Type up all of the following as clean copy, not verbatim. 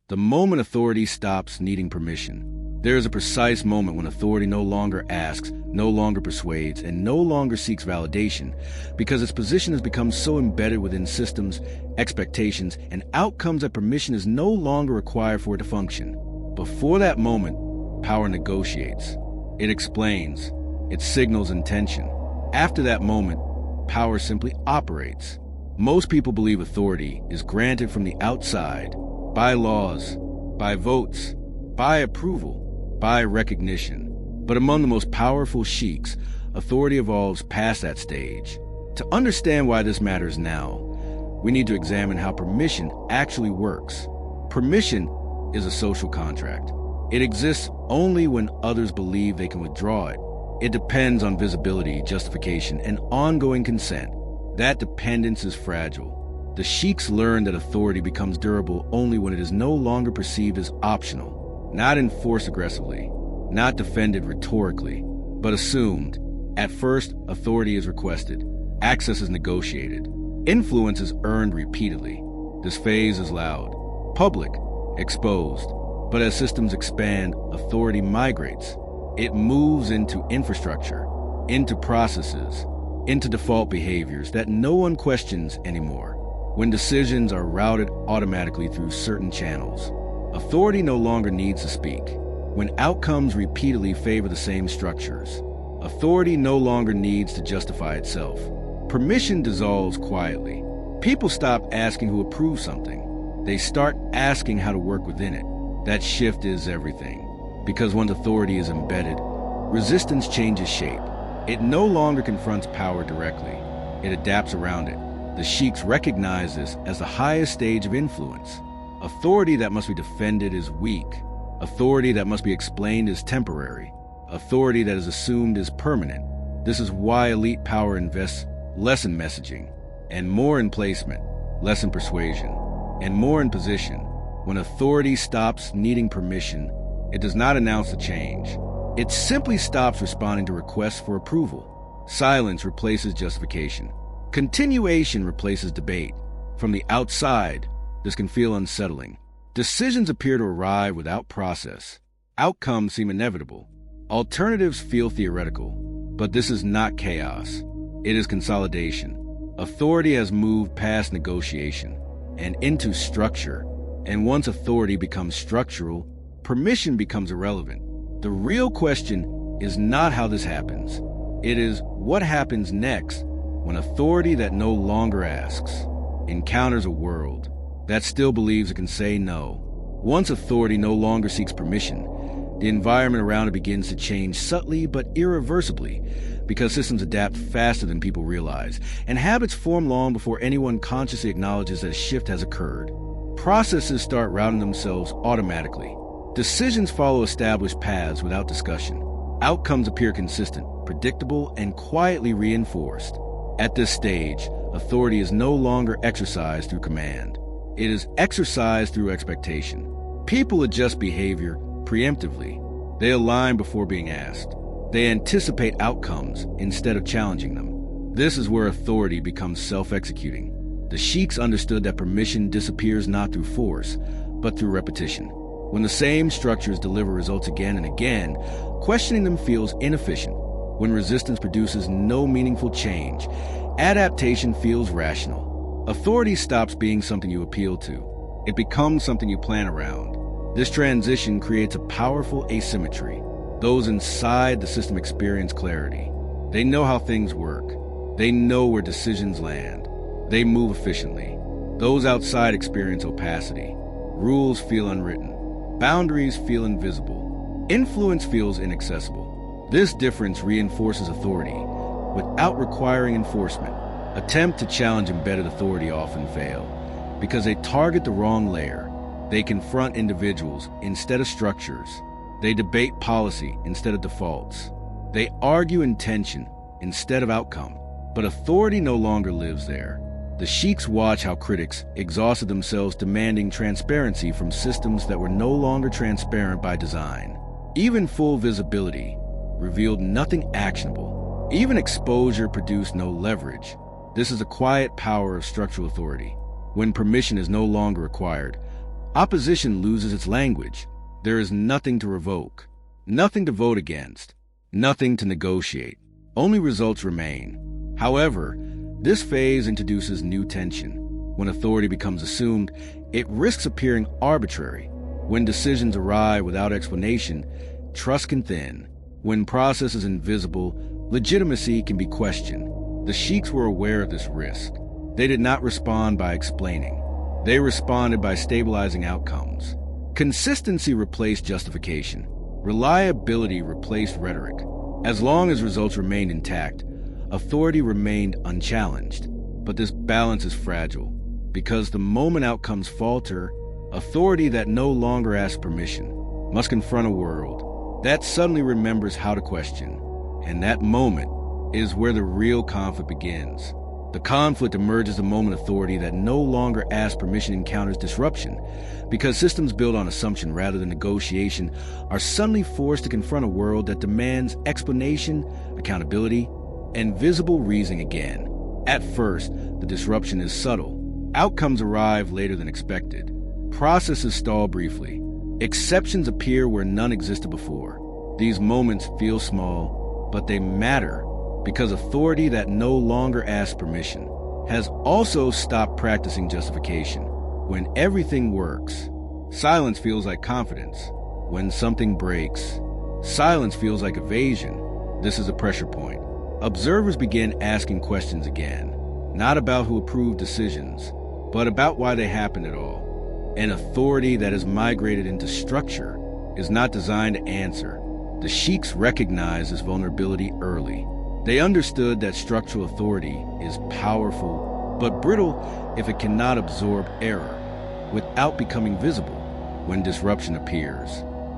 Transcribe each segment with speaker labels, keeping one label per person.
Speaker 1: the moment authority stops needing permission. There is a precise moment when authority no longer asks, no longer persuades, and no longer seeks validation, because its position has become so embedded within systems, expectations, and outcomes that permission is no longer required for it to function. Before that moment, power negotiates. It explains. It signals intention. After that moment, power simply operates. Most people believe authority is granted from the outside, by laws, by votes, by approval, by recognition. But among the most powerful sheiks, authority evolves past that stage. To understand why this matters now, we need to examine how permission actually works. Permission is a social contract. It exists only when others believe they can withdraw it. It depends on visibility, justification, and ongoing consent. That dependence is fragile. The sheiks learn that authority becomes durable only when it is no longer perceived as optional, not enforced aggressively, not defended rhetorically, but assumed. At first, authority is requested, access is negotiated, influence is earned repeatedly. This phase is loud, public, exposed. But as systems expand, authority migrates. It moves into infrastructure, into processes, into default behaviors that no one questions anymore. When decisions are routed automatically through certain channels, authority no longer needs to speak. When outcomes repeatedly favor the same structures, authority no longer needs to justify itself. Permission dissolves quietly. People stop asking who approves something. They start asking how to work within it. That shift is everything. Because once authority is embedded, resistance changes shape. It no longer confronts power directly. It adapts around it. The sheiks recognize this as the highest stage of influence. Authority that must be defended is weak. Authority that must be explained is temporary. Authority that is assumed is permanent. This is why elite power invests less in messaging, and more in placement, less in persuasion, and more in position. When authority stops needing permission, it does not announce a change. It simply stops responding to requests for approval. Silence replaces justification. Continuation replaces debate. From the outside, this can feel unsettling. Decisions appear to arrive without process. Outcomes seem inevitable. Alternatives feel theoretical. But this is not chaos. It is consolidation. Authority has moved past negotiation and into structure. And once authority becomes structural, permission becomes irrelevant. The real question is not how this happens. It is what happens next when authority that no longer asks encounters a world that still believes it can say no. Once authority no longer seeks permission, the environment around it begins to change subtly but irreversibly, because systems adapt faster than people realize, and habits form long before anyone consciously acknowledges that a shift has occurred. Processes start routing themselves automatically. Decisions follow established paths without discussion. Outcomes appear consistent, predictable, and quietly reinforced. At this stage, authority is no longer exercised through command. It is exercised through expectation. People adjust behavior preemptively. They align before being asked. They anticipate outcomes instead of challenging them. This is where authority becomes self-executing. The sheiks understood that permission disappears not through force, but through repetition. When the same structures deliver results again and again, questioning them feels inefficient. When resistance produces no meaningful change, adaptation feels rational. Authority stops being something you appeal to. It becomes something you plan around. This transition creates a powerful asymmetry. Those inside the system experience clarity. They know how things work. They know where decisions land. They move efficiently. Those outside experience opacity. Rules feel unwritten. Boundaries feel invisible. Influence feels inaccessible. This difference reinforces authority without requiring enforcement. Attempts to challenge embedded authority often fail because they target the wrong layer. They confront individuals instead of structures. They debate policy instead of defaults. They argue intention instead of outcome. But authority no longer lives there. The sheiks watch how critics exhausted themselves demanding transparency from systems that were no longer transparent by design. Even full visibility revealed nothing actionable. Even exposure produced no leverage. This is the quiet power of structural authority. When permission is no longer required, Opposition loses its language. There is nothing to revoke, nothing to vote against, nothing to negotiate. Only results remain. However, this phase introduces new tension. When authority becomes assumed, it risks appearing arbitrary. When decisions arrive without explanation, trust can thin. When process is invisible, legitimacy can be questioned. The sheiks were aware of this risk. They did not respond by explaining. They responded by stabilizing outcomes. Consistency replaced justification. Reliability replaced rhetoric. As long as results remained intact, authority remained unchallenged. But this balance is fragile, because the moment outcomes falter, authority that no longer asks permission must confront a world that suddenly remembers how to question. And that moment is where the real conflict begins. The conflict emerges the moment authority that no longer asks permission encounters disruption, because systems built on assumption rather than negotiation are suddenly forced to confront a world that demands explanation, accountability, and visible reasoning again. At first, the disruption is subtle. Outcomes arrive later than expected. Processes stall briefly. Exceptions appear where none existed before. These moments feel small, but they matter, because authority that no longer asks permission has also stopped practicing justification. When everything works, silence feels like confidence. When something breaks, silence feels like evasion. This is a pressure point. Observers begin asking questions again, not about who approved decisions, but about why they happened at all. An authority that has migrated into structure is not designed to answer. The sheiks recognized this vulnerability early. They understood that structural authority is powerful, but brittle if it cannot absorb error without becoming visible. When disruption appears,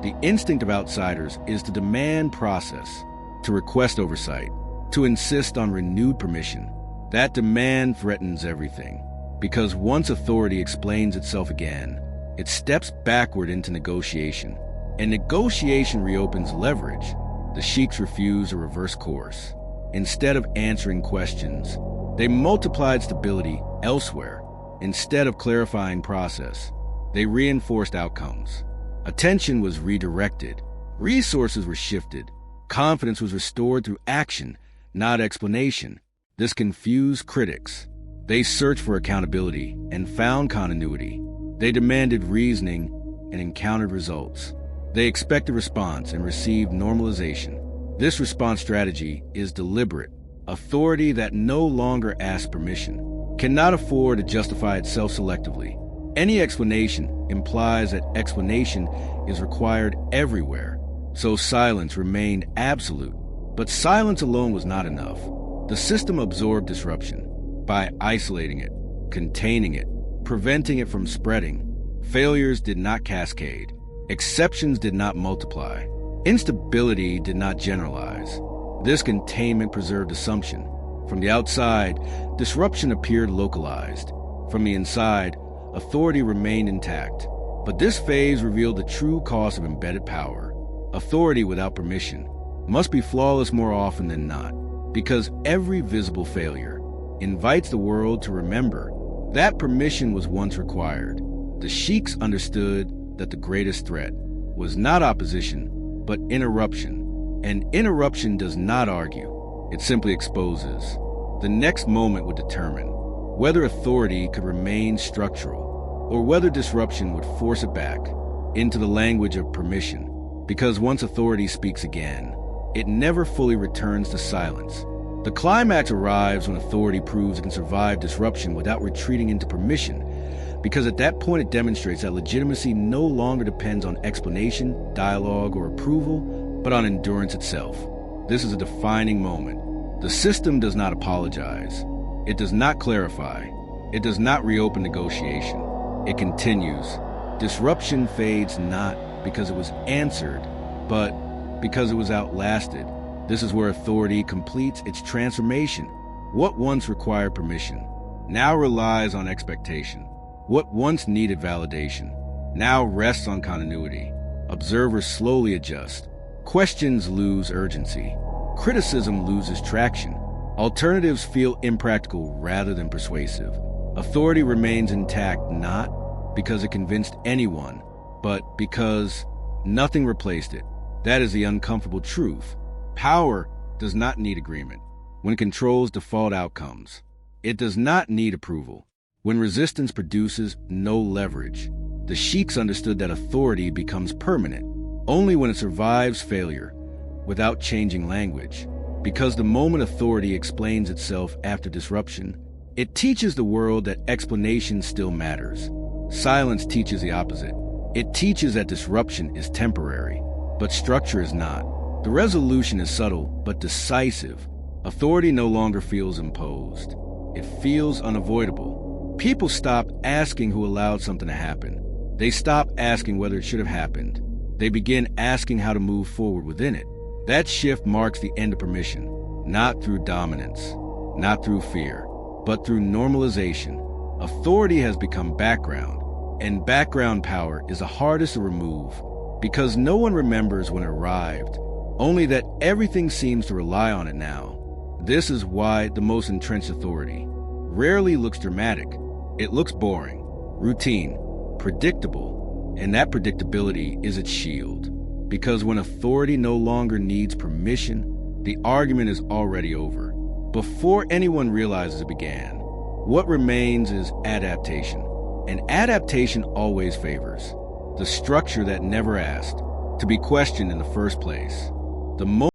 Speaker 1: the instinct of outsiders is to demand process, to request oversight, to insist on renewed permission. That demand threatens everything, because once authority explains itself again, it steps backward into negotiation, and negotiation reopens leverage. The sheiks refuse a reverse course. Instead of answering questions, they multiplied stability elsewhere. Instead of clarifying process, they reinforced outcomes. Attention was redirected. Resources were shifted. Confidence was restored through action, not explanation. This confused critics. They searched for accountability and found continuity. They demanded reasoning and encountered results. They expected response and received normalization. This response strategy is deliberate. Authority that no longer asks permission cannot afford to justify itself selectively. Any explanation implies that explanation is required everywhere. So silence remained absolute. But silence alone was not enough. The system absorbed disruption by isolating it, containing it, preventing it from spreading. Failures did not cascade. Exceptions did not multiply. Instability did not generalize. This containment preserved assumption. From the outside, disruption appeared localized. From the inside, authority remained intact. But this phase revealed the true cost of embedded power. Authority without permission must be flawless more often than not, because every visible failure invites the world to remember that permission was once required. The sheiks understood that the greatest threat was not opposition, but interruption. And interruption does not argue, it simply exposes. The next moment would determine whether authority could remain structural, or whether disruption would force it back into the language of permission. Because once authority speaks again, it never fully returns to silence. The climax arrives when authority proves it can survive disruption without retreating into permission, because at that point it demonstrates that legitimacy no longer depends on explanation, dialogue, or approval, but on endurance itself. This is a defining moment. The system does not apologize. It does not clarify. It does not reopen negotiation. It continues. Disruption fades not because it was answered, but because it was outlasted. This is where authority completes its transformation. What once required permission now relies on expectation. What once needed validation now rests on continuity. Observers slowly adjust. Questions lose urgency. Criticism loses traction. Alternatives feel impractical rather than persuasive. Authority remains intact not because it convinced anyone, but because nothing replaced it. That is the uncomfortable truth. Power does not need agreement when it controls default outcomes. It does not need approval when resistance produces no leverage. The sheiks understood that authority becomes permanent only when it survives failure without changing language. Because the moment authority explains itself after disruption, it teaches the world that explanation still matters. Silence teaches the opposite. It teaches that disruption is temporary, but structure is not. The resolution is subtle but decisive. Authority no longer feels imposed. It feels unavoidable. People stop asking who allowed something to happen. They stop asking whether it should have happened. They begin asking how to move forward within it. That shift marks the end of permission, not through dominance, not through fear, but through normalization. Authority has become background, and background power is the hardest to remove because no one remembers when it arrived, only that everything seems to rely on it now. This is why the most entrenched authority rarely looks dramatic. It looks boring, routine, predictable, and that predictability is its shield. Because when authority no longer needs permission, the argument is already over. Before anyone realizes it began, what remains is adaptation. And adaptation always favors the structure that never asked to be questioned in the first place. The